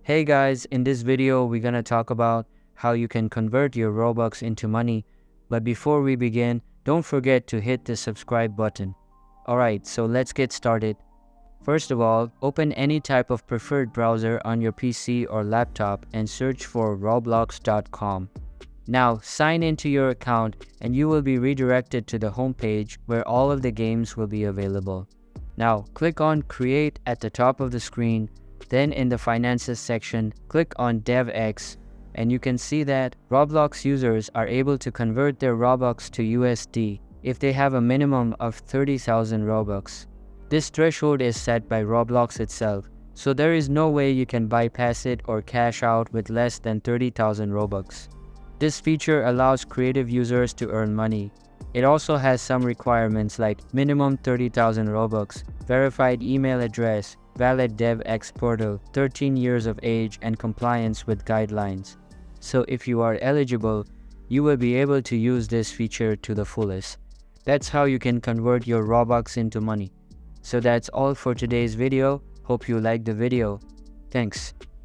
Hey guys, in this video we're gonna talk about how you can convert your Robux into money. But before we begin, don't forget to hit the subscribe button. Alright, so let's get started. First of all, open any type of preferred browser on your PC or laptop and search for roblox.com. Now sign into your account and you will be redirected to the home page where all of the games will be available. Now click on Create at the top of the screen. Then in the Finances section, click on DevX and you can see that Roblox users are able to convert their Robux to USD if they have a minimum of 30,000 Robux. This threshold is set by Roblox itself, so there is no way you can bypass it or cash out with less than 30,000 Robux. This feature allows creative users to earn money. It also has some requirements like minimum 30,000 Robux, verified email address, valid DevX portal, 13 years of age and compliance with guidelines. So if you are eligible, you will be able to use this feature to the fullest. That's how you can convert your Robux into money. So that's all for today's video. Hope you liked the video. Thanks.